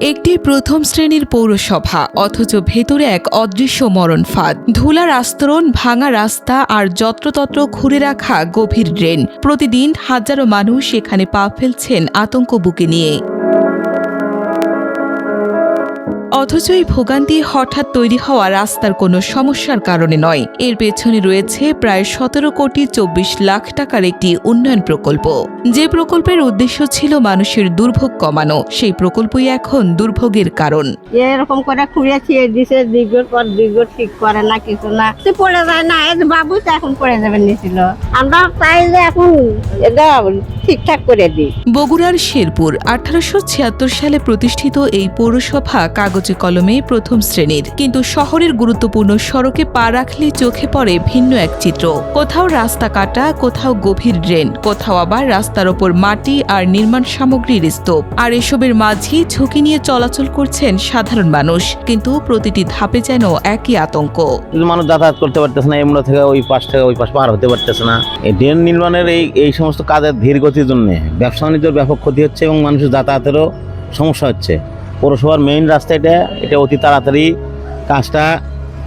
একটি প্রথম শ্রেণীর পৌরসভা, অথচ ভেতরে এক অদৃশ্য মরণ ফাঁদ। ধুলার আস্তরণ, ভাঙা রাস্তা আর যত্রতত্র খুঁড়ে রাখা গভীর ড্রেন। প্রতিদিন হাজারো মানুষ এখানে পা ফেলছেন আতঙ্ক বুকে নিয়ে। অথচ এই ভোগান্তি হঠাৎ তৈরি হওয়া রাস্তার কোনো সমস্যার কারণে নয়। এর পেছনে রয়েছে প্রায় 17 কোটি 24 লাখ টাকার একটি উন্নয়ন প্রকল্প। যে প্রকল্পের উদ্দেশ্য ছিল মানুষের দুর্ভোগ কমানো, সেই প্রকল্পই এখন দুর্ভোগের কারণ। এরকম করে খুঁড়েছি দিছে, দীর্ঘর পর দীর্ঘ ঠিক করে না, কিছু না, পড়ে যায় না। বাবু তো এখন পড়ে যাবেন নিছিল, আমরা চাই যে এখন এটা ঠিকঠাক করে দিই। বগুড়ার শেরপুর 1876 সালে প্রতিষ্ঠিত এই পৌরসভা কাগজে কলমে প্রথম শ্রেণীর, কিন্তু শহরের গুরুত্বপূর্ণ সড়কে পা রাখলে চোখে পড়ে ভিন্ন এক চিত্র। কোথাও রাস্তা কাটা, কোথাও গভীর ড্রেন, কোথাও আবার রাস্তার ওপর মাটি আর নির্মাণ সামগ্রীর স্তূপ। আর এসবের মাঝেই ঝুঁকি নিয়ে চলাচল করছেন সাধারণ মানুষ, কিন্তু প্রতিটি ধাপে যেন একই আতঙ্ক। মানুষ যাতায়াত করতে পারতেছে না, এমন থেকে ওই পাশ থেকে ওই পাশ পার হতে পারতেছে না। এই ড্রেন নির্মাণের এই সমস্ত কাজের ধীর গতির জন্য ব্যবসা বাণিজ্যের ব্যাপক ক্ষতি হচ্ছে এবং মানুষের যাতায়াতেরও সমস্যা হচ্ছে। পৌরসভার মেইন রাস্তা এটা অতি তাড়াতাড়ি কাজটা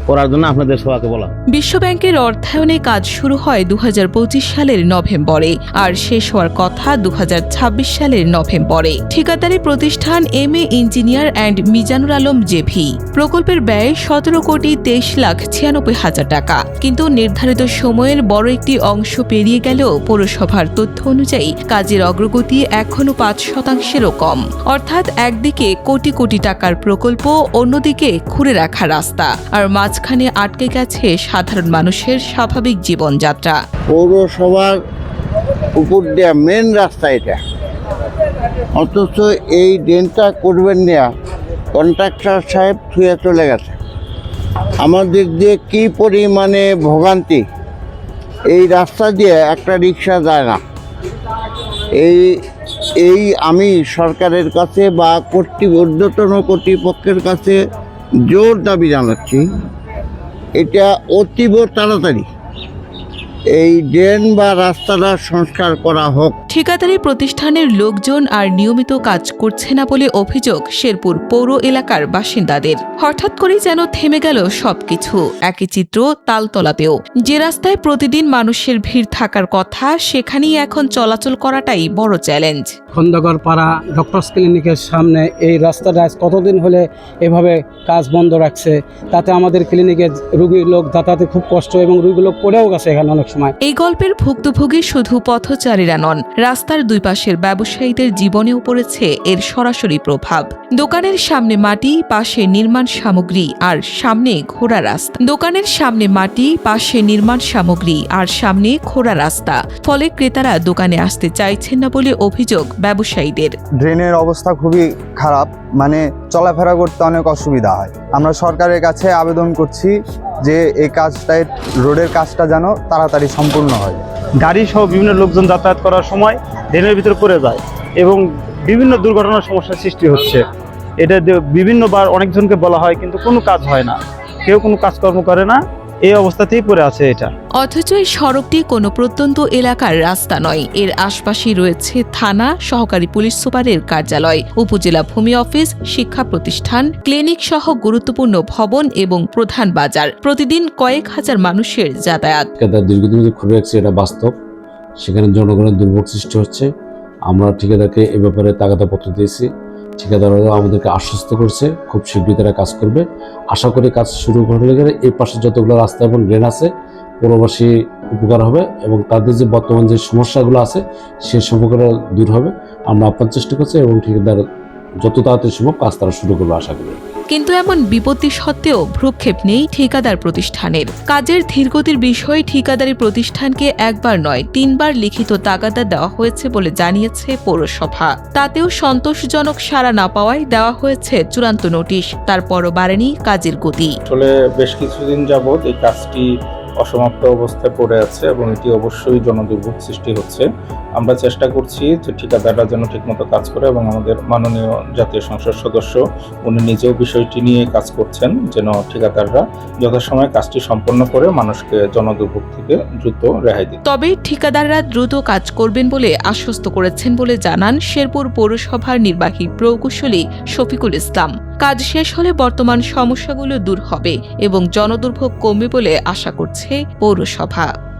করার জন্য আপনাদের সবাইকে বলা। বিশ্বব্যাংকের অর্থায়নে কাজ শুরু হয় 2025 সালের নভেম্বরে, আর শেষ হওয়ার কথা 2026 সালের নভেম্বরে। ঠিকাদারি প্রতিষ্ঠান MA engineer and Mizanur Alam JV. প্রকল্পের ব্যয় 17 কোটি 23 লাখ 96 হাজার টাকা। কিন্তু নির্ধারিত সময়ের বড় একটি অংশ পেরিয়ে গেলেও পৌরসভার তথ্য অনুযায়ী কাজের অগ্রগতি এখনও 5%-ও কম। অর্থাৎ একদিকে কোটি কোটি টাকার প্রকল্প, অন্যদিকে খুঁড়ে রাখা রাস্তা, আর মাঝখানে আটকে গেছে সাধারণ মানুষের স্বাভাবিক জীবনযাত্রা। পৌরসভার উপর দেওয়া মেন রাস্তা এটা, অথচ এই ড্রেনটা করবেন না, কন্ট্রাক্টর সাহেব থুয়ে চলে গেছে। আমাদের দিয়ে কি পরিমাণে ভোগান্তি, এই রাস্তা দিয়ে একটা রিক্সা যায় না। এই আমি সরকারের কাছে বা ঊর্ধ্বতন কর্তৃপক্ষের কাছে জোর দাবি জানাচ্ছি, এটা অতীব তাড়াতাড়ি এই ড্রেন বা রাস্তাটা সংস্কার করা হোক। ঠিকাদারি প্রতিষ্ঠানের লোকজন আর নিয়মিত কাজ করছে না বলে অভিযোগ শেরপুর পৌর এলাকার বাসিন্দাদের। হঠাৎ করেই যেন থেমে গেল সবকিছু। একই চিত্র তালতলাতেও। যে রাস্তায় প্রতিদিন মানুষের ভিড় থাকার কথা, সেখানেই এখন চলাচল করাটাই বড় চ্যালেঞ্জ। খন্দকার পাড়া ডক্টরস ক্লিনিকের সামনে এই রাস্তাটা কতদিন হলে এভাবে কাজ বন্ধ রাখছে, তাতে আমাদের ক্লিনিকে রোগীর লোক যাতায়াতে খুব কষ্ট এবং রোগী লোক পড়েও গেছে এখানে অনেক সময়। এই গল্পের ভুক্তভোগী শুধু পথচারীরা নন, রাস্তার দুই পাশের ব্যবসায়ীদের জীবনেও পড়েছে এর সরাসরি প্রভাব। দোকানের সামনে মাটি, পাশে নির্মাণ সামগ্রী আর সামনে খোঁড়া রাস্তা। দোকানের সামনে মাটি, পাশে নির্মাণ সামগ্রী আর সামনে খোঁড়া রাস্তা। ফলে ক্রেতারা দোকানে আসতে চাইছেন না বলে অভিযোগ ব্যবসায়ীদের। ড্রেনের অবস্থা খুবই খারাপ, মানে চলাফেরা করতে অনেক অসুবিধা হয়। আমরা সরকারের কাছে আবেদন করছি যে এই কাজটায়, রোডের কাজটা যেন তাড়াতাড়ি সম্পূর্ণ হয়। গাড়ি সহ বিভিন্ন লোকজন যাতায়াত করার সময় ড্রেনের ভিতরে পড়ে যায় এবং বিভিন্ন দুর্ঘটনার সমস্যার সৃষ্টি হচ্ছে। এটা বিভিন্নবার অনেকজনকে বলা হয়, কিন্তু কোনো কাজ হয় না, কেউ কোনো কাজকর্ম করে না, এই অবস্থাতেই পড়ে আছে এটা। অথচ এই সড়কটি কোনো প্রত্যন্ত এলাকার রাস্তা নয়। এর আশপাশেই রয়েছে থানা, সহকারী পুলিশ সুপারের কার্যালয়, উপজেলা ভূমি অফিস, শিক্ষা প্রতিষ্ঠান, ক্লিনিক সহ গুরুত্বপূর্ণ ভবন এবং প্রধান বাজার। প্রতিদিন কয়েক হাজার মানুষের যাতায়াত। দীর্ঘদিন খুঁড়ে রাখছে, এটা বাস্তব। সেখানে জনগণের দুর্ভোগ সৃষ্টি হচ্ছে। আমরা ঠিকাদারকে এ ব্যাপারে তাগাদাপত্র দিয়েছি। ঠিকাদাররা আমাদেরকে আশ্বস্ত করছে খুব শীঘ্রই তারা কাজ করবে। আশা করি কাজ শুরু করলে গেলে এই পাশে যতগুলো রাস্তা এবং ড্রেন আছে, পৌরবাসী উপকার হবে এবং তাদের যে বর্তমান যে সমস্যাগুলো আছে সেই সমস্যাগুলো দূর হবে। আমরা আপনার চেষ্টা করছি এবং ঠিকাদার যত তাড়াতাড়ি সম্ভব কাজ তারা শুরু করবে আশা করি। কিন্তু এমন বিপত্তি সত্ত্বেও ভ্রুক্ষেপ নেই ঠিকাদার প্রতিষ্ঠানের। কাজের ধীরগতির বিষয়ে ঠিকাদারি প্রতিষ্ঠানকে একবার নয় 3 বার লিখিত তাগাদা দেওয়া হয়েছে বলে জানিয়েছে পৌরসভা। তাতেও সন্তোষজনক সাড়া না পাওয়ায় দেওয়া হয়েছে চূড়ান্ত নোটিশ। তারপরও বাড়েনি কাজের গতি। আসলে বেশ কিছুদিন যাবৎ এই কাজটি অসমাপ্ত অবস্থায় পড়ে আছে এবং এটি অবশ্যই জনদুর্ভোগ সৃষ্টি হচ্ছে। আমরা চেষ্টা করছি যে ঠিকাদাররা যেন ঠিকমতো কাজ করে এবং আমাদের মাননীয় জাতীয় সংসদ সদস্য উনি নিজেও বিষয়টি নিয়ে কাজ করছেন যেন ঠিকাদাররা যথাসময়ে কাজটি সম্পন্ন করে মানুষকে জনদুর্ভোগ থেকে দ্রুত রেহাই দিতে। তবে ঠিকাদাররা দ্রুত কাজ করবেন বলে আশ্বস্ত করেছেন বলে জানান শেরপুর পৌরসভার নির্বাহী প্রকৌশলী শফিকুল ইসলাম। কাজ শেষ হলে বর্তমান সমস্যাগুলো দূর হবে এবং জনদুর্ভোগ কমবে বলে আশা করছে পৌরসভা।